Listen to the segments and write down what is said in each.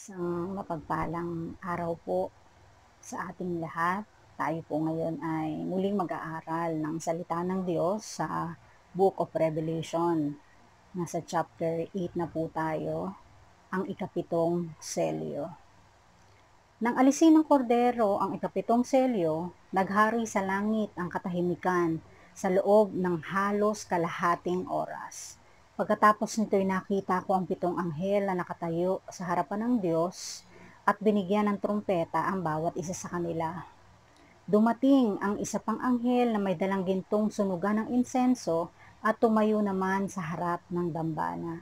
Isang mapagpalang araw po sa ating lahat. Tayo po ngayon ay muling mag-aaral ng salita ng Diyos sa Book of Revelation. Nasa chapter 8 na po tayo, ang ikapitong selyo. Nang alisin ng kordero ang ikapitong selyo, naghari sa langit ang katahimikan sa loob ng halos kalahating oras. Pagkatapos nito'y nakita ko ang pitong anghel na nakatayo sa harapan ng Diyos at binigyan ng trumpeta ang bawat isa sa kanila. Dumating ang isa pang anghel na may dalang gintong sunugan ng insenso at tumayo naman sa harap ng dambana.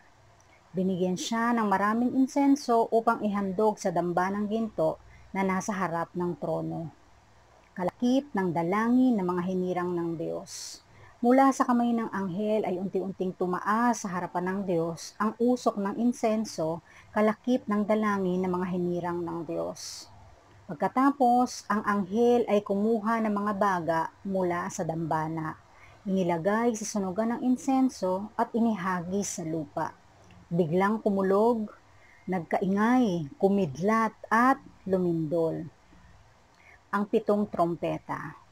Binigyan siya ng maraming insenso upang ihandog sa dambanang ginto na nasa harap ng trono. Kalakip ng dalangin ng mga hinirang ng Diyos. Mula sa kamay ng anghel ay unti-unting tumaas sa harapan ng Diyos ang usok ng insenso, kalakip ng dalangin ng mga hinirang ng Diyos. Pagkatapos, ang anghel ay kumuha ng mga baga mula sa dambana. Inilagay sa sunugan ng insenso at inihagis sa lupa. Biglang kumulog, nagkaingay, kumidlat at lumindol ang pitong trompeta.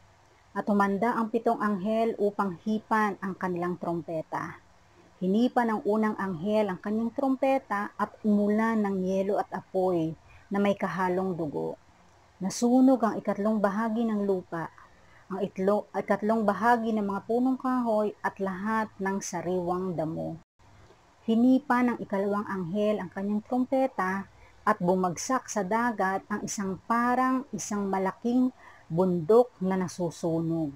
At humanda ang pitong anghel upang hipan ang kanilang trompeta. Hinipan ng unang anghel ang kanyang trompeta at umulan ng yelo at apoy na may kahalong dugo. Nasunog ang ikatlong bahagi ng lupa, ang ikatlong bahagi ng mga punong kahoy at lahat ng sariwang damo. Hinipa ng ikalawang anghel ang kanyang trompeta at bumagsak sa dagat ang isang malaking bundok na nasusunog.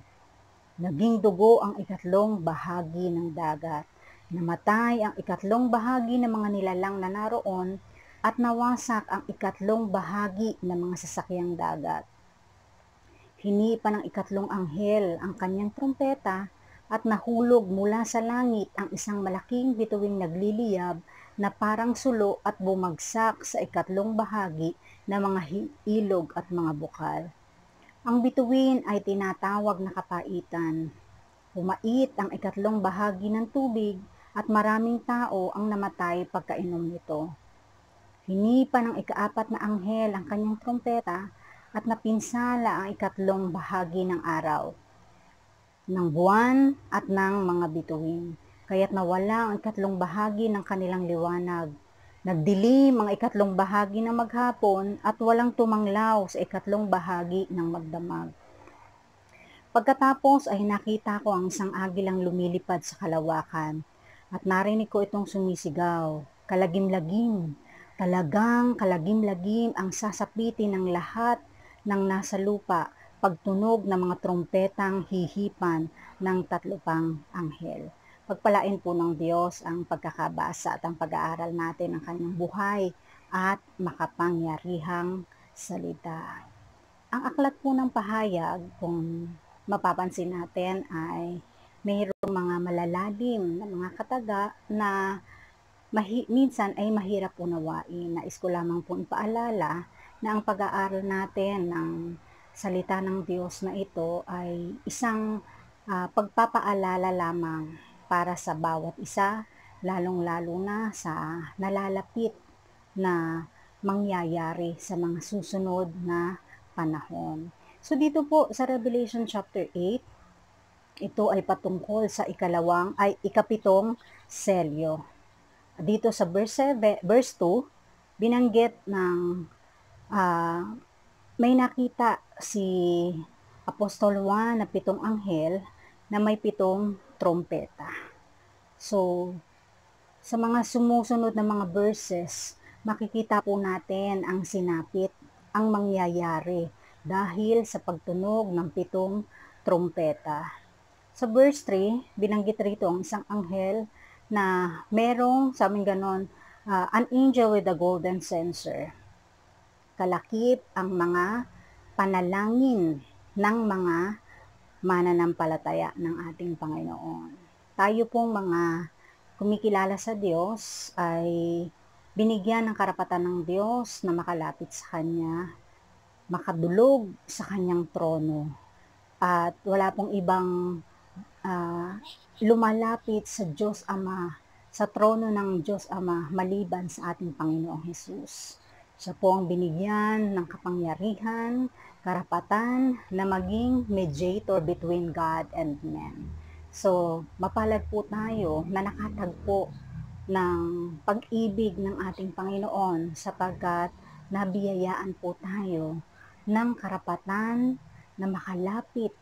Naging dugo ang ikatlong bahagi ng dagat. Namatay ang ikatlong bahagi ng mga nilalang na naroon at nawasak ang ikatlong bahagi ng mga sasakyang dagat. Hinipa ng ikatlong anghel ang kanyang trompeta at nahulog mula sa langit ang isang malaking bituing nagliliyab na parang sulo at bumagsak sa ikatlong bahagi ng mga ilog at mga bukal. Ang bituin ay tinatawag na kapaitan. Humait ang ikatlong bahagi ng tubig at maraming tao ang namatay pagkainom nito. Hinipa ng ikaapat na anghel ang kanyang trompeta at napinsala ang ikatlong bahagi ng araw, ng buwan at ng mga bituin, kaya't nawala ang ikatlong bahagi ng kanilang liwanag. Nagdilim ang ikatlong bahagi ng maghapon at walang tumanglaw sa ikatlong bahagi ng magdamag. Pagkatapos ay nakita ko ang isang agilang lumilipad sa kalawakan at narinig ko itong sumisigaw, kalagim-lagim, talagang kalagim-lagim ang sasapitin ng lahat ng nasa lupa, pagtunog ng mga trompetang hihipan ng tatlo pang anghel. Pagpalain po ng Diyos ang pagkakabasa at ang pag-aaral natin ng kanyang buhay at makapangyarihang salita. Ang aklat po ng pahayag, kung mapapansin natin, ay mayroong mga malalalim na mga kataga na minsan ay mahirap unawain. Nais ko lamang po ipaalala na ang pag-aaral natin ng salita ng Diyos na ito ay isang pagpapaalala lamang para sa bawat isa, lalong-lalo na sa nalalapit na mangyayari sa mga susunod na panahon. So dito po sa Revelation chapter 8, ito ay patungkol sa ikapitong selyo. Dito sa verse 2, binanggit ng may nakita si Apostol Juan na pitong anghel na may pitong trompeta. So, sa mga sumusunod na mga verses, makikita po natin ang sinapit, ang mangyayari dahil sa pagtunog ng pitong trompeta. Sa verse 3, binanggit rito ang isang anghel na merong, sabi ganon, an angel with a golden censer. Kalakip ang mga panalangin ng mga mananampalataya ng ating Panginoon. Tayo pong mga kumikilala sa Diyos ay binigyan ng karapatan ng Diyos na makalapit sa Kanya, makadulog sa Kanyang trono. At wala pong ibang lumalapit sa Diyos Ama, sa trono ng Diyos Ama, maliban sa ating Panginoong Hesus. Siya po ang binigyan ng kapangyarihan, karapatan na maging mediator between God and men. So, mapalad po tayo na nakatagpo ng pag-ibig ng ating Panginoon sapagkat nabiyayaan po tayo ng karapatan na makalapit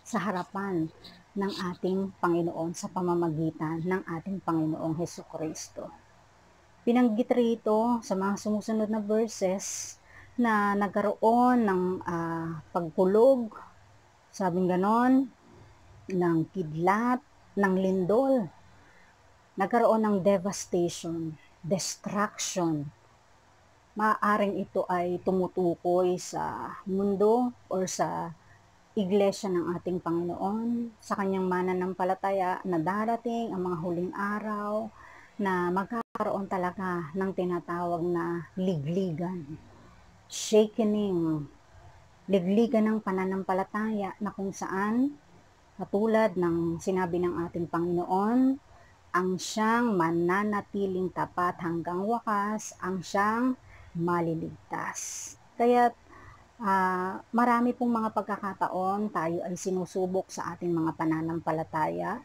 sa harapan ng ating Panginoon sa pamamagitan ng ating Panginoong Hesukristo. Binanggit rito sa mga sumusunod na verses na nagkaroon ng pagpulog, sabing ganon, ng kidlat, ng lindol, nagkaroon ng devastation, destruction. Maaaring ito ay tumutukoy sa mundo or sa iglesia ng ating Panginoon, sa kanyang mananampalataya na darating ang mga huling araw na magkakaroon talaga ng tinatawag na ligligan, shakening, ligligan ng pananampalataya na kung saan, katulad ng sinabi ng ating Panginoon, ang siyang mananatiling tapat hanggang wakas, ang siyang maliligtas. Kaya marami pong mga pagkakataon tayo ay sinusubok sa ating mga pananampalataya.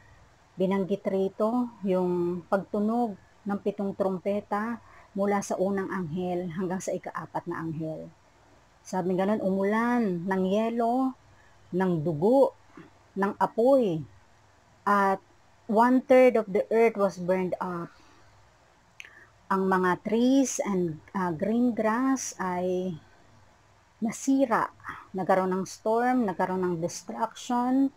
Binanggit rito yung pagtunog ng 7 trumpeta mula sa unang anghel hanggang sa ika-4 na anghel. Sabi ganun, umulan ng yelo, ng dugo, ng apoy, at 1/3 of the earth was burned up. Ang mga trees and green grass ay nasira. Nagkaroon ng storm, nagkaroon ng destruction.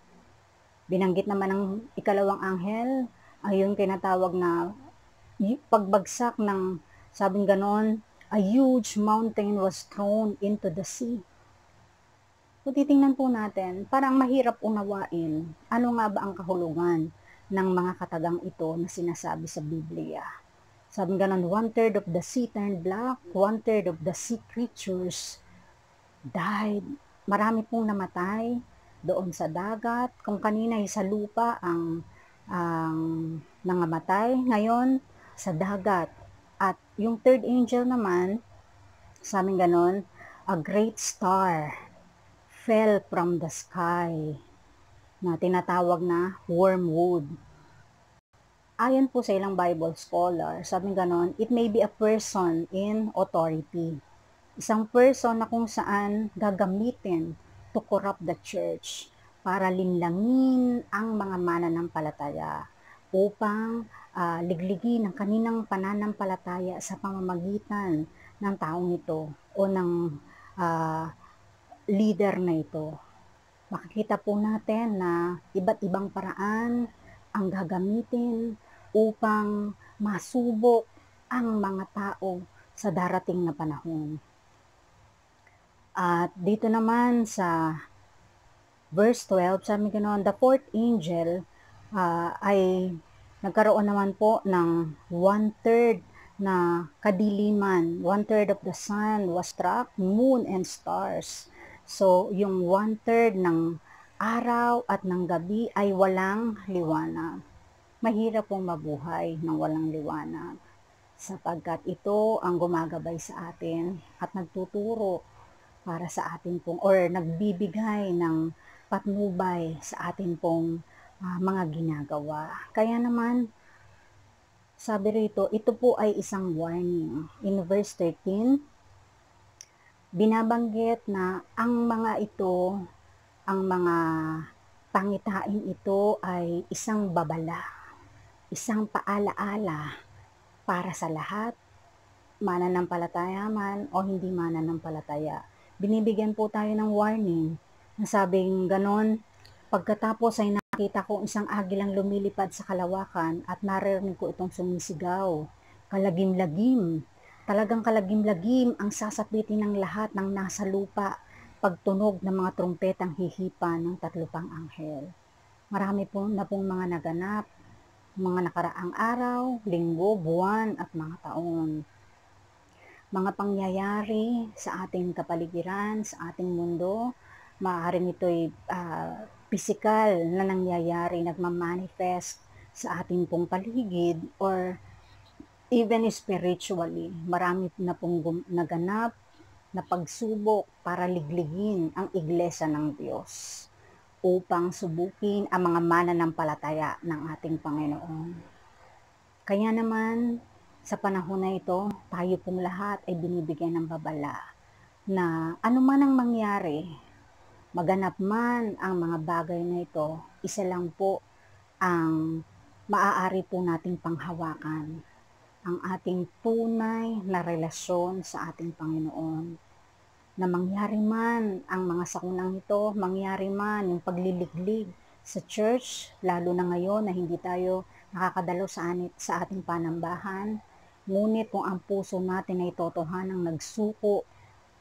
Binanggit naman ng ikalawang anghel ay yung tinatawag na pagbagsak ng, sabing ganon, a huge mountain was thrown into the sea. Kung titingnan po natin, parang mahirap unawain ano nga ba ang kahulugan ng mga katagang ito na sinasabi sa Biblia. Sabi ganon, 1/3 of the sea turned black, 1/3 of the sea creatures died. Marami pong namatay doon sa dagat. Kung kanina ay sa lupa ang nangamatay, ngayon sa dagat. At yung third angel naman, sabi ganon, a great star fell from the sky na tinatawag na wormwood. Ayon po sa ilang Bible scholar, sabi ganon, it may be a person in authority. Isang person na kung saan gagamitin to corrupt the church para linlangin ang mga mananampalataya upang ligligin ang kaninang pananampalataya sa pamamagitan ng taong ito o ng leader na ito. Makikita po natin na iba't ibang paraan ang gagamitin upang masubok ang mga tao sa darating na panahon. At dito naman sa verse 12, sabi ganoon, the fourth angel ay nagkaroon naman po ng 1/3 na kadiliman. 1/3 of the sun was struck, moon and stars. So, yung 1/3 ng araw at ng gabi ay walang liwanag. Mahirap pong mabuhay ng walang liwanag sapagkat ito ang gumagabay sa atin at nagtuturo para sa atin pong or nagbibigay ng patnubay sa atin pong mga ginagawa. Kaya naman, sabi rito, ito po ay isang warning. In verse 13, binabanggit na ang mga ito, ang mga pangitain ito ay isang babala, isang paalaala para sa lahat, mananampalataya man o hindi mananampalataya. Binibigyan po tayo ng warning na sabing ganon, pagkatapos ay nakita ko isang agilang lumilipad sa kalawakan at naririnig ko itong sumisigaw, kalagim-lagim. Talagang kalagim-lagim ang sasapitin ng lahat ng nasa lupa pagtunog ng mga trumpetang hihipa ng 3 pang anghel. Marami po na pong mga naganap, mga nakaraang araw, linggo, buwan at mga taon. Mga pangyayari sa ating kapaligiran, sa ating mundo, maaaring ito'y physical na nangyayari, nagmamanifest sa ating pong paligid or Even spiritually, marami na pong naganap na pagsubok para ligligin ang iglesia ng Diyos upang subukin ang mga mananampalataya ng ating Panginoon. Kaya naman, sa panahon na ito, tayo pong lahat ay binibigyan ng babala na anuman ang mangyari, maganap man ang mga bagay na ito, isa lang po ang maaari po nating panghawakan, ang ating tunay na relasyon sa ating Panginoon. Na mangyari man ang mga sakunang ito, mangyari man yung pagliliglig sa church, lalo na ngayon na hindi tayo nakakadalo sa ating panambahan, ngunit kung ang puso natin ay totohanang nagsuko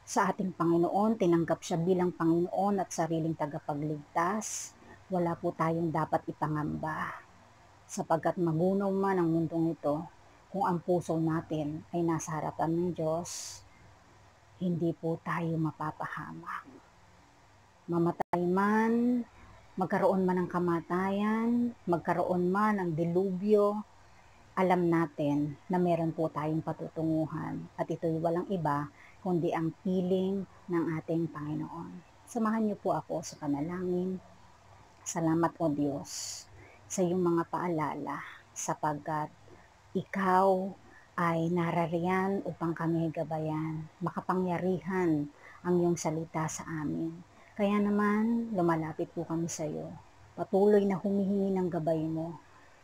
sa ating Panginoon, tinanggap siya bilang Panginoon at sariling tagapagligtas, wala po tayong dapat ipangamba. Sapagkat magunaw man ang mundong ito, kung ang puso natin ay nasa harapan ng Diyos, hindi po tayo mapapahamak. Mamatay man, magkaroon man ng kamatayan, magkaroon man ng dilubyo, alam natin na meron po tayong patutunguhan at ito'y walang iba kundi ang piling ng ating Panginoon. Samahan niyo po ako sa panalangin. Salamat o Diyos sa iyong mga paalala sapagkat ikaw ay narariyan upang kami gabayan, makapangyarihan ang iyong salita sa amin. Kaya naman, lumalapit po kami sa iyo. Patuloy na humihingi ng gabay mo.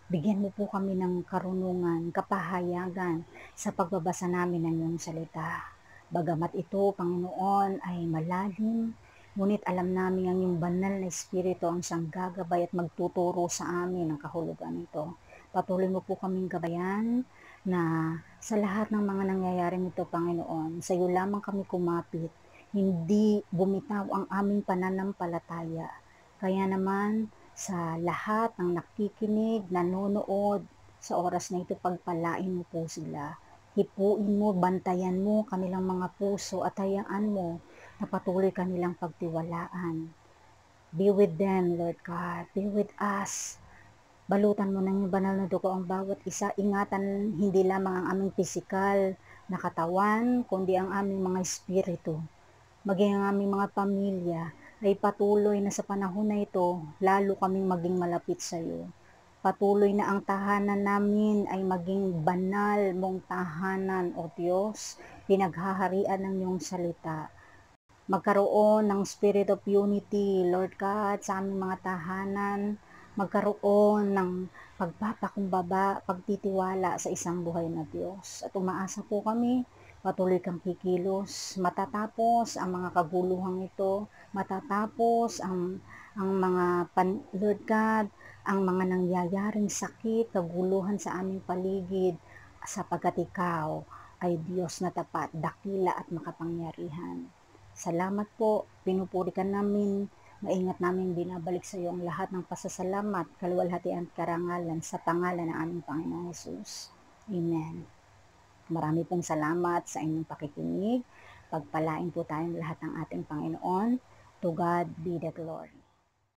Bigyan mo po kami ng karunungan, kapahayagan sa pagbabasa namin ng iyong salita. Bagamat ito, Panginoon, ay malalim, ngunit alam namin ang iyong banal na Espiritu ang siyang gagabay at magtuturo sa amin ng kahulugan nito. Patuloy mo po kaming gabayan na sa lahat ng mga nangyayari nito, Panginoon, sa iyo lamang kami kumapit, hindi bumitaw ang aming pananampalataya. Kaya naman, sa lahat ng nakikinig, nanonood, sa oras na ito, pagpalain mo po sila. Hipuin mo, bantayan mo kanilang mga puso at hayaan mo na patuloy kanilang pagtiwalaan. Be with them, Lord God. Be with us. Balutan mo ng iyong banal na dugo ang bawat isa. Ingatan hindi lamang ang aming pisikal na katawan, kundi ang aming mga espiritu. Maging ang aming mga pamilya ay patuloy na sa panahon na ito, lalo kaming maging malapit sa iyo. Patuloy na ang tahanan namin ay maging banal mong tahanan, O Diyos, pinaghaharian ng iyong salita. Magkaroon ng spirit of unity, Lord God, sa aming mga tahanan, magkaroon ng pagpapakumbaba, pagtitiwala sa isang buhay na Diyos. At umaasa po kami, patuloy kang kikilos, matatapos ang mga kaguluhang ito, matatapos ang mga Lord God, ang mga nangyayaring sakit, kaguluhan sa aming paligid, sapagkat ikaw ay Diyos na tapat, dakila at makapangyarihan. Salamat po, pinupuri ka namin, maingat namin binabalik sa iyo ang lahat ng pasasalamat, kaluwalhatian at karangalan sa pangalan ng aming Panginoong Hesus. Amen. Marami pong salamat sa inyong pakikinig. Pagpalain po tayong lahat ng ating Panginoon. To God be the glory.